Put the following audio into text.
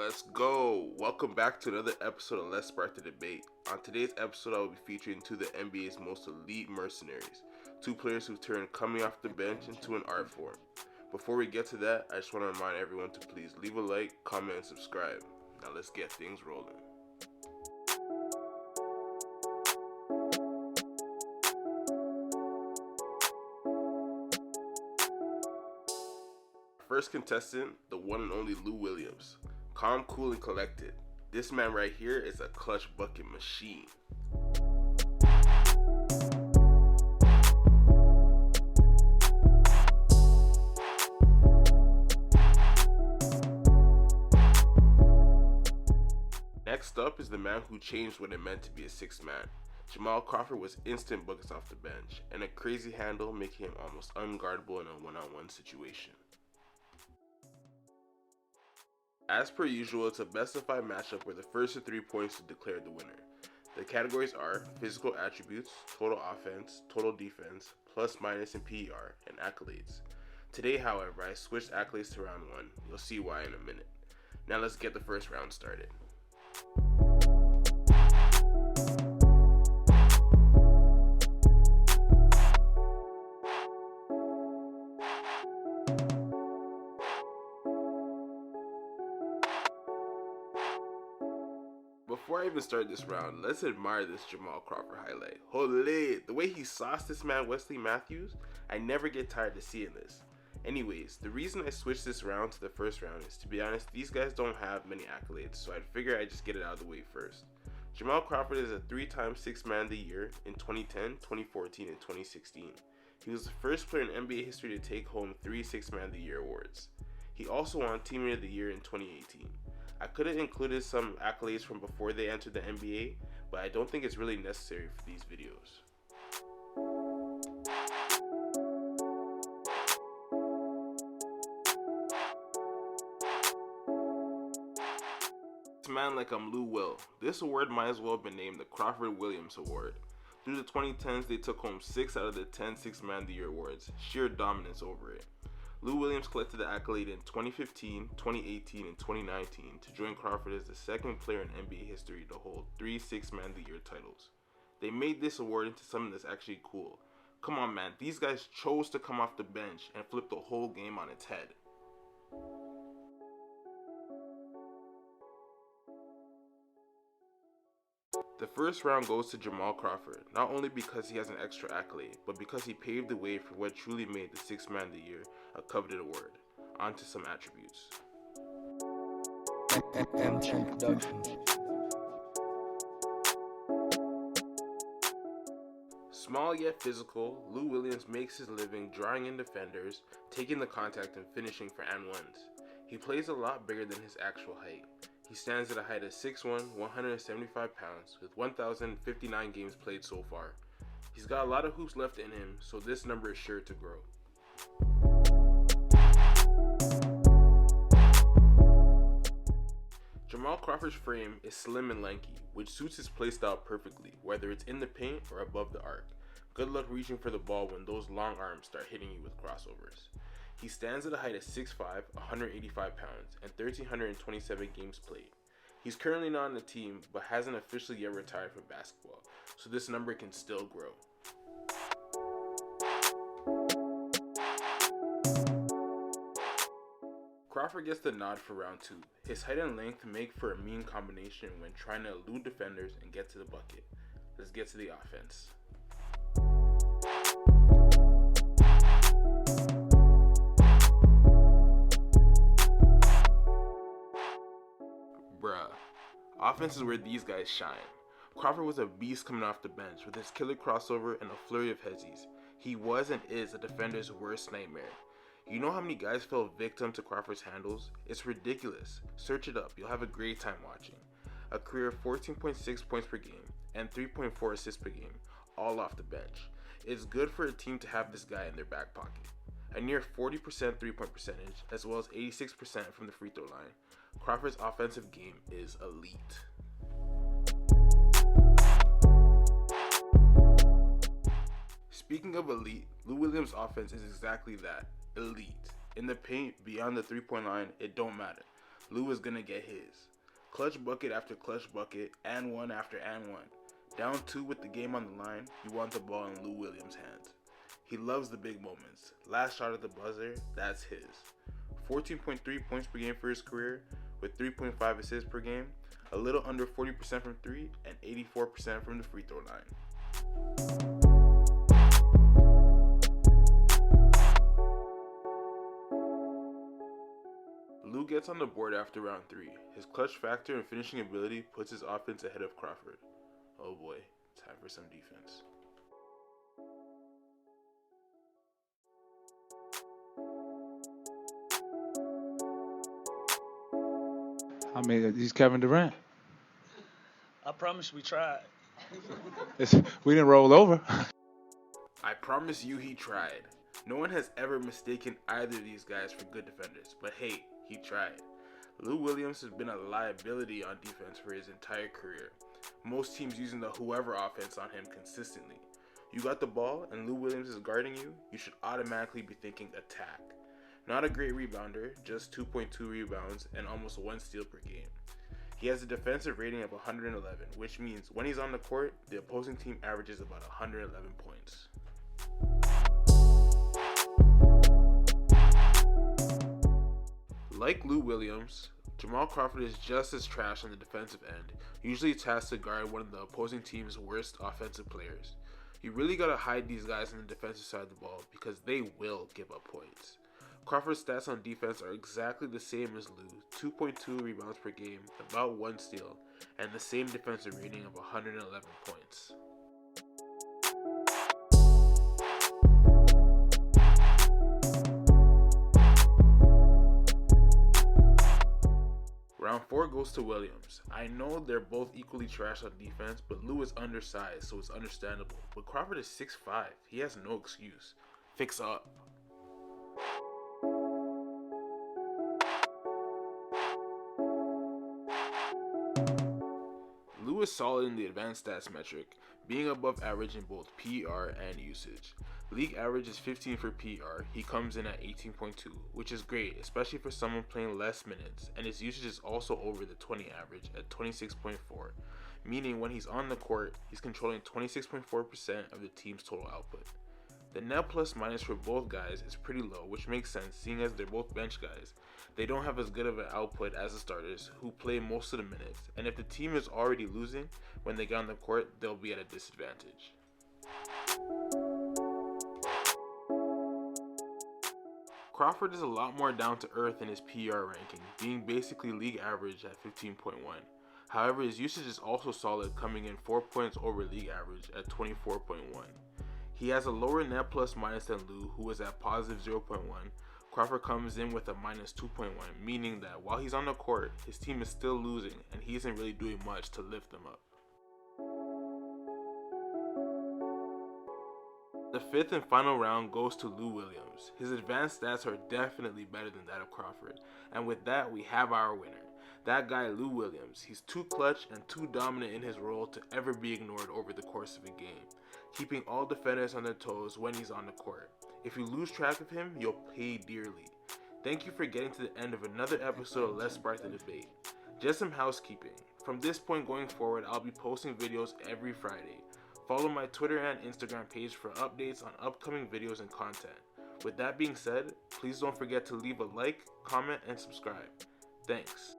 Let's go! Welcome back to another episode of Let's Spark the Debate. On today's episode, I will be featuring two of the NBA's most elite mercenaries, two players who've turned coming off the bench into an art form. Before we get to that, I just want to remind everyone to please leave a like, comment, and subscribe. Now let's get things rolling. First contestant, the one and only Lou Williams. Calm, cool, and collected. This man right here is a clutch bucket machine. Next up is the man who changed what it meant to be a sixth man. Jamal Crawford was instant buckets off the bench, and a crazy handle making him almost unguardable in a one-on-one situation. As per usual, it's a best of 5 matchup where the first of 3 points to declare the winner. The categories are physical attributes, total offense, total defense, plus minus and PER, and accolades. Today, however, I switched accolades to round 1. You'll see why in a minute. Now let's get the first round started. Before I even start this round, let's admire this Jamal Crawford highlight. Holy, the way he sauced this man Wesley Matthews, I never get tired of seeing this. Anyways, the reason I switched this round to the first round is, to be honest, these guys don't have many accolades, so I'd figure I'd just get it out of the way first. Jamal Crawford is a 3-time Sixth Man of the Year in 2010, 2014, and 2016. He was the first player in NBA history to take home 3 Sixth Man of the Year awards. He also won Teammate of the Year in 2018. I could have included some accolades from before they entered the NBA, but I don't think it's really necessary for these videos. To man like I'm Lou Will, this award might as well have been named the Crawford Williams Award. Through the 2010s, they took home 6 out of the 10 Sixth Man of the Year awards, sheer dominance over it. Lou Williams collected the accolade in 2015, 2018, and 2019 to join Crawford as the second player in NBA history to hold 3 Sixth Man of the Year titles. They made this award into something that's actually cool. Come on, man, these guys chose to come off the bench and flip the whole game on its head. The first round goes to Jamal Crawford, not only because he has an extra accolade, but because he paved the way for what truly made the Sixth Man of the Year a coveted award. On to some attributes. Small yet physical, Lou Williams makes his living drawing in defenders, taking the contact and finishing for and ones. He plays a lot bigger than his actual height. He stands at a height of 6'1", 175 pounds, with 1,059 games played so far. He's got a lot of hoops left in him, so this number is sure to grow. Jamal Crawford's frame is slim and lanky, which suits his playstyle perfectly, whether it's in the paint or above the arc. Good luck reaching for the ball when those long arms start hitting you with crossovers. He stands at a height of 6'5", 185 pounds, and 1,327 games played. He's currently not on the team, but hasn't officially yet retired from basketball, so this number can still grow. Crawford gets the nod for round 2. His height and length make for a mean combination when trying to elude defenders and get to the bucket. Let's get to the offense. Offense is where these guys shine. Crawford was a beast coming off the bench with his killer crossover and a flurry of hezzies. He was and is a defender's worst nightmare. You know how many guys fell victim to Crawford's handles? It's ridiculous. Search it up, you'll have a great time watching. A career of 14.6 points per game and 3.4 assists per game, all off the bench. It's good for a team to have this guy in their back pocket. A near 40% 3-point percentage, as well as 86% from the free throw line. Crawford's offensive game is elite. Speaking of elite, Lou Williams' offense is exactly that, elite. In the paint, beyond the 3-point line, it don't matter. Lou is gonna get his. Clutch bucket after clutch bucket, and one after and one. Down 2 with the game on the line, you want the ball in Lou Williams' hands. He loves the big moments. Last shot at the buzzer, that's his. 14.3 points per game for his career, with 3.5 assists per game, a little under 40% from 3, and 84% from the free throw line. Lou gets on the board after round 3. His clutch factor and finishing ability puts his offense ahead of Crawford. Oh boy, time for some defense. I mean, he's Kevin Durant. I promise we tried. We didn't roll over. I promise you he tried. No one has ever mistaken either of these guys for good defenders, but hey, he tried. Lou Williams has been a liability on defense for his entire career. Most teams using the whoever offense on him consistently. You got the ball and Lou Williams is guarding you, you should automatically be thinking attack. Not a great rebounder, just 2.2 rebounds and almost 1 steal per game. He has a defensive rating of 111, which means when he's on the court, the opposing team averages about 111 points. Like Lou Williams, Jamal Crawford is just as trash on the defensive end, usually tasked to guard one of the opposing team's worst offensive players. You really gotta hide these guys on the defensive side of the ball because they will give up points. Crawford's stats on defense are exactly the same as Lou, 2.2 rebounds per game, about 1 steal, and the same defensive rating of 111 points. Round 4 goes to Williams. I know they're both equally trash on defense, but Lou is undersized, so it's understandable. But Crawford is 6'5". He has no excuse. Fix up. Lou is solid in the advanced stats metric, being above average in both PER and usage. League average is 15 for PER, he comes in at 18.2, which is great, especially for someone playing less minutes, and his usage is also over the 20 average at 26.4, meaning when he's on the court, he's controlling 26.4% of the team's total output. The net plus minus for both guys is pretty low, which makes sense seeing as they're both bench guys. They don't have as good of an output as the starters, who play most of the minutes, and if the team is already losing, when they get on the court, they'll be at a disadvantage. Crawford is a lot more down to earth in his PER ranking, being basically league average at 15.1. However, his usage is also solid, coming in 4 points over league average at 24.1. He has a lower net plus minus than Lou, who is at positive 0.1. Crawford comes in with a minus 2.1, meaning that while he's on the court, his team is still losing and he isn't really doing much to lift them up. The 5th and final round goes to Lou Williams. His advanced stats are definitely better than that of Crawford, and with that we have our winner. That guy Lou Williams. He's too clutch and too dominant in his role to ever be ignored over the course of a game, keeping all defenders on their toes when he's on the court. If you lose track of him, you'll pay dearly. Thank you for getting to the end of another episode of Let's Spark the Debate. Just some housekeeping. From this point going forward, I'll be posting videos every Friday. Follow my Twitter and Instagram page for updates on upcoming videos and content. With that being said, please don't forget to leave a like, comment, and subscribe. Thanks.